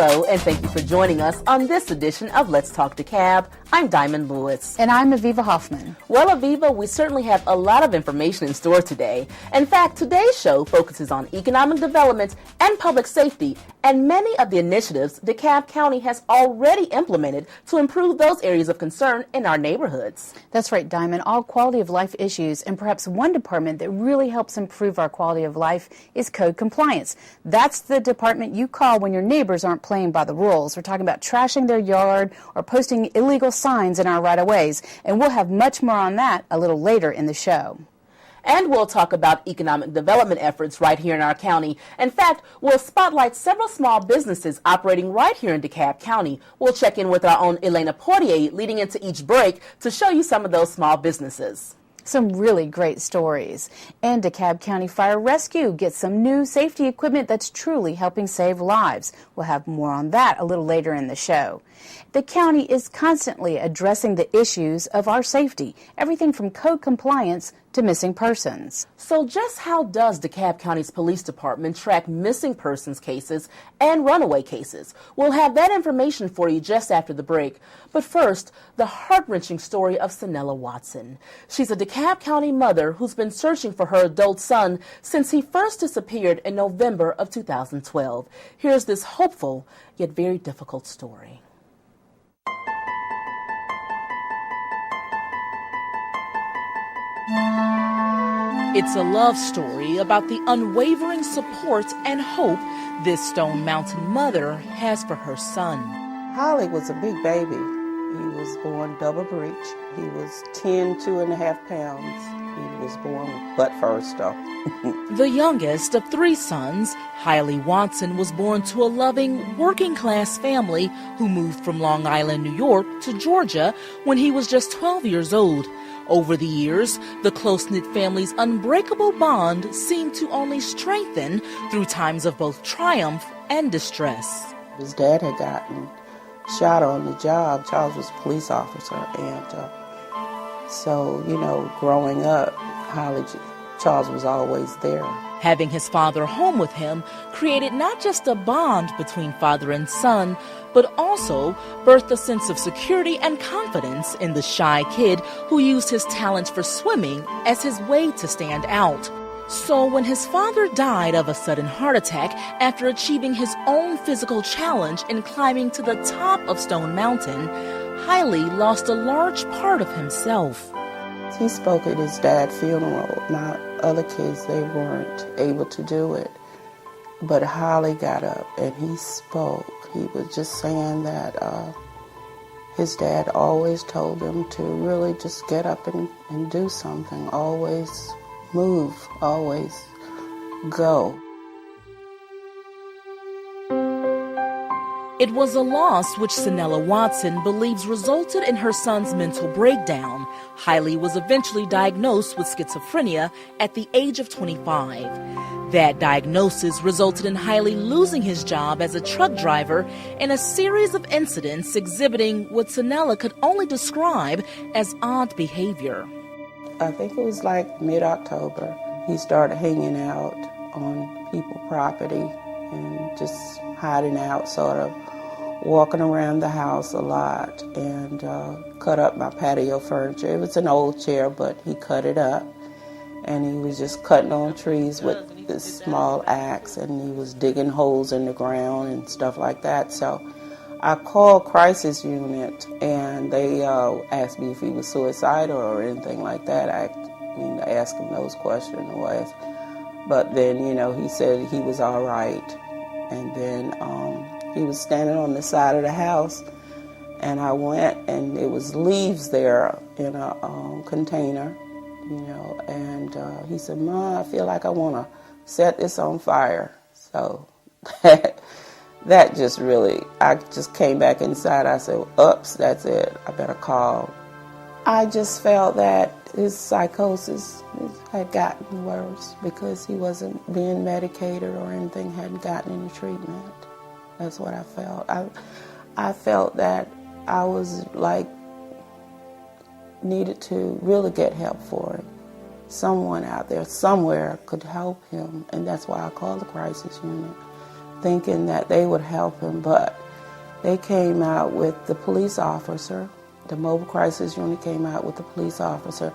Hello, and thank you for joining us on this edition of Let's Talk DeKalb. I'm Diamond Lewis. And I'm Aviva Hoffman. Well, Aviva, we certainly have a lot of information in store today. In fact, today's show focuses on economic development and public safety, and many of the initiatives DeKalb County has already implemented to improve those areas of concern in our neighborhoods. That's right, Diamond. All quality of life issues, and perhaps one department that really helps improve our quality of life is code compliance. That's the department you call when your neighbors aren't playing by the rules. We're talking about trashing their yard or posting illegal signs in our right-of-ways, and we'll have much more on that a little later in the show. And we'll talk about economic development efforts right here in our county. In fact, we'll spotlight several small businesses operating right here in DeKalb County. We'll check in with our own Elena Portier leading into each break to show you some of those small businesses. Some really great stories. And DeKalb County Fire Rescue gets some new safety equipment that's truly helping save lives. We'll have more on that a little later in the show. The county is constantly addressing the issues of our safety, everything from code compliance to missing persons. So just how does DeKalb County's police department track missing persons cases and runaway cases? We'll have that information for you just after the break. But first, the heart-wrenching story of Sanella Watson. She's a DeKalb County mother who's been searching for her adult son since he first disappeared in November of 2012. Here's this hopeful yet very difficult story. It's a love story about the unwavering support and hope this Stone Mountain mother has for her son. Holly was a big baby. He was born double breech. He was 2.5 pounds. He was born butt first, though. The youngest of 3 sons, Hailey Watson, was born to a loving, working-class family who moved from Long Island, New York to Georgia when he was just 12 years old. Over the years, the close-knit family's unbreakable bond seemed to only strengthen through times of both triumph and distress. His dad had gotten shot on the job. Charles was a police officer, and so, growing up, Charles was always there. Having his father home with him created not just a bond between father and son, but also birthed a sense of security and confidence in the shy kid who used his talent for swimming as his way to stand out. So when his father died of a sudden heart attack after achieving his own physical challenge in climbing to the top of Stone Mountain, Hailey lost a large part of himself. He spoke at his dad's funeral. My other kids, they weren't able to do it. But Holly got up and he spoke. He was just saying that his dad always told him to really just get up and do something. Always move, always go. It was a loss which Sanella Watson believes resulted in her son's mental breakdown. Hailey was eventually diagnosed with schizophrenia at the age of 25. That diagnosis resulted in Hailey losing his job as a truck driver in a series of incidents exhibiting what Sanella could only describe as odd behavior. I think it was like mid-October. He started hanging out on people's property and just hiding out, sort of walking around the house a lot, and cut up my patio furniture. It was an old chair, but he cut it up, and he was just cutting on trees with this small axe, and he was digging holes in the ground and stuff like that. So I called crisis unit, and they asked me if he was suicidal or anything like that. I asked him those questions. But then, he said he was all right. And then he was standing on the side of the house, and I went, and it was leaves there in a container, and he said, "Ma, I feel like I want to set this on fire." So that just really, I just came back inside. I said, "Oops, that's it. I better call." I just felt that his psychosis had gotten worse because he wasn't being medicated or anything, hadn't gotten any treatment. That's what I felt. I felt that I was needed to really get help for him. Someone out there, somewhere could help him, and that's why I called the crisis unit. thinking that they would help him, but they came out with the police officer. The mobile crisis unit came out with the police officer.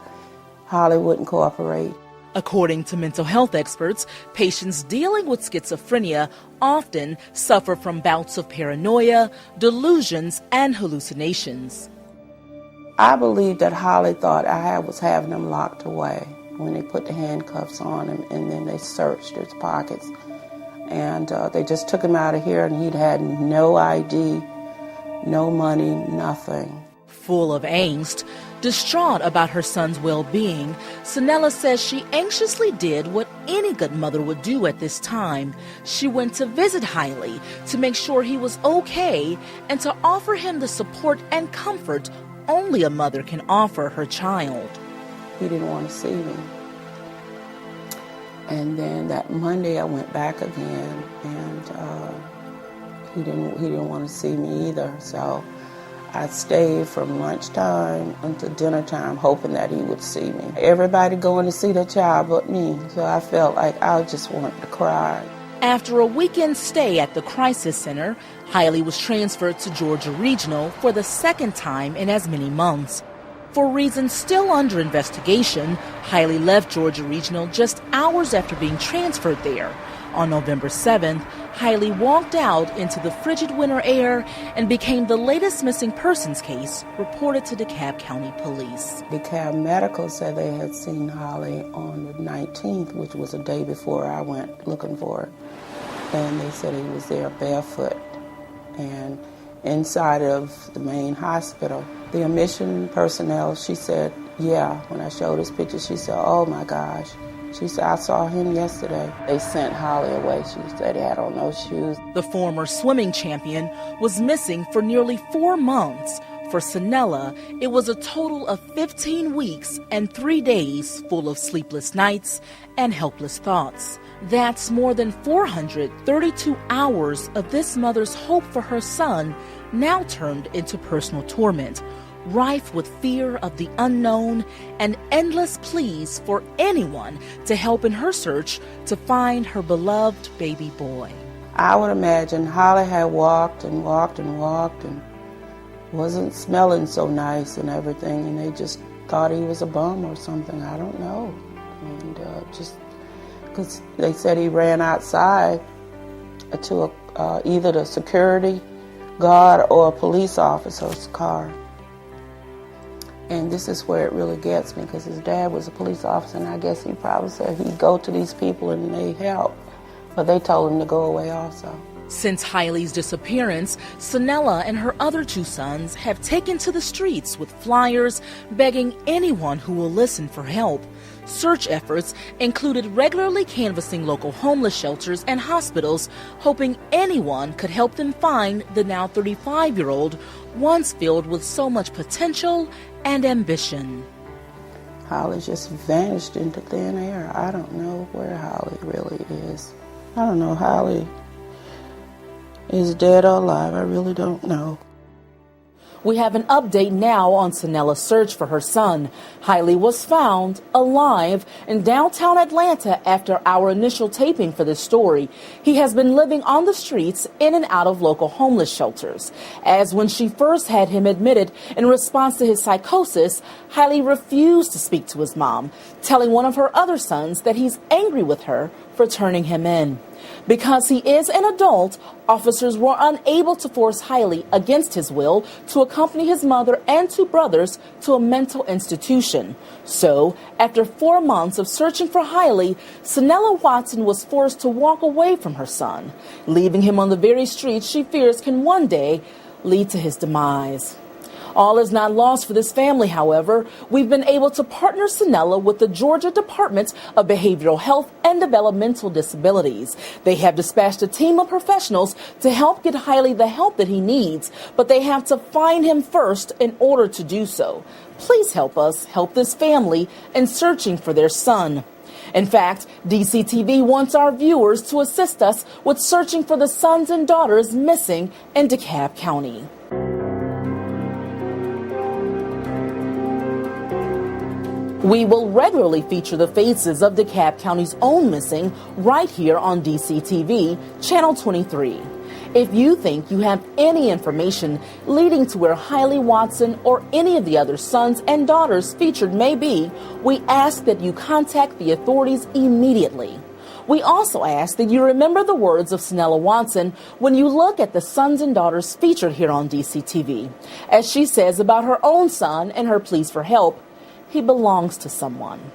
Holly wouldn't cooperate. According to mental health experts, patients dealing with schizophrenia often suffer from bouts of paranoia, delusions, and hallucinations. I believe that Holly thought I was having him locked away when they put the handcuffs on him, and then they searched his pockets. And they just took him out of here, and he'd had no ID, no money, nothing. Full of angst, distraught about her son's well-being, Sanella says she anxiously did what any good mother would do at this time. She went to visit Haile to make sure he was okay and to offer him the support and comfort only a mother can offer her child. He didn't want to see me. And then that Monday I went back again, and he didn't want to see me either. So I stayed from lunchtime until dinner time, hoping that he would see me. Everybody going to see their child but me, so I felt like I just wanted to cry. After a weekend stay at the crisis center, Haile was transferred to Georgia Regional for the second time in as many months. For reasons still under investigation, Haile left Georgia Regional just hours after being transferred there. On November 7th, Haile walked out into the frigid winter air and became the latest missing persons case reported to DeKalb County Police. DeKalb Medical said they had seen Haile on the 19th, which was a day before I went looking for her. And they said he was there barefoot and inside of the main hospital. The admission personnel, she said, yeah, when I showed this picture, she said, oh my gosh. She said, I saw him yesterday. They sent Holly away. She said he had on no shoes. The former swimming champion was missing for nearly 4 months. For Sanella, it was a total of 15 weeks and 3 days full of sleepless nights and helpless thoughts. That's more than 432 hours of this mother's hope for her son now turned into personal torment, rife with fear of the unknown and endless pleas for anyone to help in her search to find her beloved baby boy. I would imagine Holly had walked and walked and walked and wasn't smelling so nice and everything, and they just thought he was a bum or something. I don't know. And just because they said he ran outside to either the security guard or a police officer's car. And this is where it really gets me, because his dad was a police officer, and I guess he probably said he'd go to these people and they help, but they told him to go away also. Since Haile's disappearance, Sanella and her other 2 sons have taken to the streets with flyers begging anyone who will listen for help. Search efforts included regularly canvassing local homeless shelters and hospitals, hoping anyone could help them find the now 35-year-old, once filled with so much potential and ambition. Holly just vanished into thin air. I don't know where Holly really is. I don't know if Holly is dead or alive. I really don't know. We have an update now on Sanella's search for her son. Haile was found alive in downtown Atlanta after our initial taping for this story. He has been living on the streets in and out of local homeless shelters. As when she first had him admitted in response to his psychosis, Haile refused to speak to his mom, telling one of her other sons that he's angry with her for turning him in. Because he is an adult, officers were unable to force Haile against his will to accompany his mother and 2 brothers to a mental institution. So, after 4 months of searching for Haile, Sanella Watson was forced to walk away from her son, leaving him on the very streets she fears can one day lead to his demise. All is not lost for this family, however. We've been able to partner Sanella with the Georgia Department of Behavioral Health and Developmental Disabilities. They have dispatched a team of professionals to help get Haile the help that he needs, but they have to find him first in order to do so. Please help us help this family in searching for their son. In fact, DCTV wants our viewers to assist us with searching for the sons and daughters missing in DeKalb County. We will regularly feature the faces of DeKalb County's own missing right here on DCTV, Channel 23. If you think you have any information leading to where Hailey Watson or any of the other sons and daughters featured may be, we ask that you contact the authorities immediately. We also ask that you remember the words of Snella Watson when you look at the sons and daughters featured here on DCTV. As she says about her own son and her pleas for help, he belongs to someone.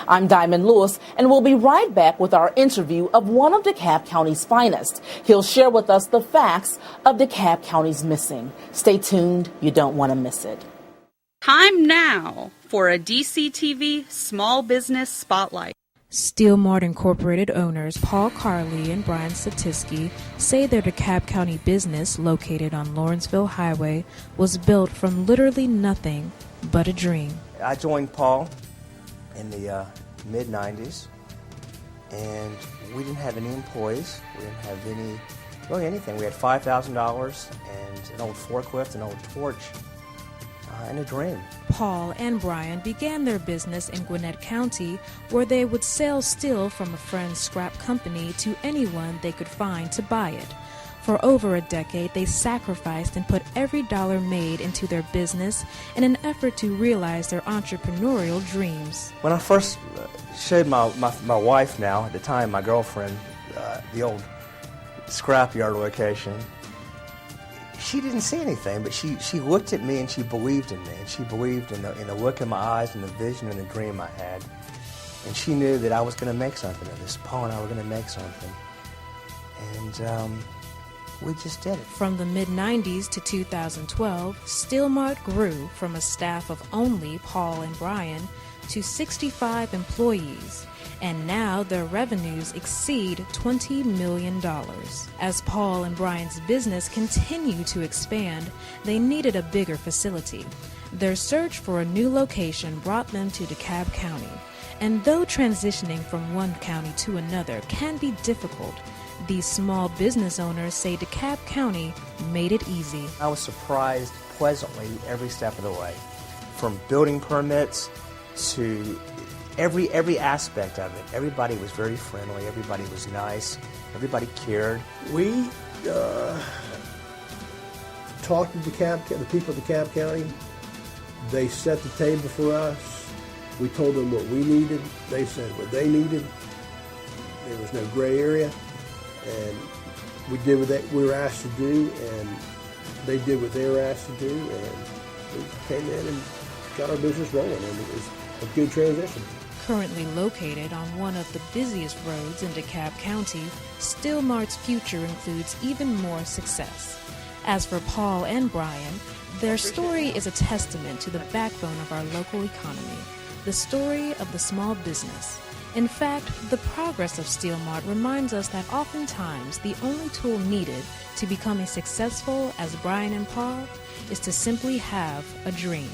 I'm Diamond Lewis, and we'll be right back with our interview of one of DeKalb County's finest. He'll share with us the facts of DeKalb County's missing. Stay tuned. You don't want to miss it. Time now for a DCTV Small Business Spotlight. Steel Mart Incorporated owners Paul Carley and Brian Satisky say their DeKalb County business, located on Lawrenceville Highway, was built from literally nothing but a dream. I joined Paul in the mid-90s, and we didn't have any employees. We didn't have anything. We had $5,000 and an old forklift, an old torch, and a dream. Paul and Brian began their business in Gwinnett County, where they would sell steel from a friend's scrap company to anyone they could find to buy it. For over a decade, they sacrificed and put every dollar made into their business in an effort to realize their entrepreneurial dreams. When I first showed my wife now, at the time my girlfriend, the old scrapyard location, she didn't see anything, but she looked at me and she believed in me, and she believed in the look in my eyes and the vision and the dream I had. And she knew that I was going to make something of this. Paul and I were going to make something. And we just did it. From the mid-90s to 2012, Steel Mart grew from a staff of only Paul and Brian to 65 employees, and now their revenues exceed $20 million. As Paul and Brian's business continued to expand, they needed a bigger facility. Their search for a new location brought them to DeKalb County, and though transitioning from one county to another can be difficult, these small business owners say DeKalb County made it easy. I was surprised pleasantly every step of the way, from building permits to every aspect of it. Everybody was very friendly, everybody was nice, everybody cared. We talked to the people of DeKalb County. They set the table for us. We told them what we needed. They said what they needed. There was no gray area. And we did what we were asked to do, and they did what they were asked to do, and we came in and got our business rolling, and it was a good transition. Currently located on one of the busiest roads in DeKalb County, Steel Mart's future includes even more success. As for Paul and Brian, their story is a testament to the backbone of our local economy, the story of the small business. In fact, the progress of Steel Mart reminds us that oftentimes the only tool needed to become as successful as Brian and Paul is to simply have a dream.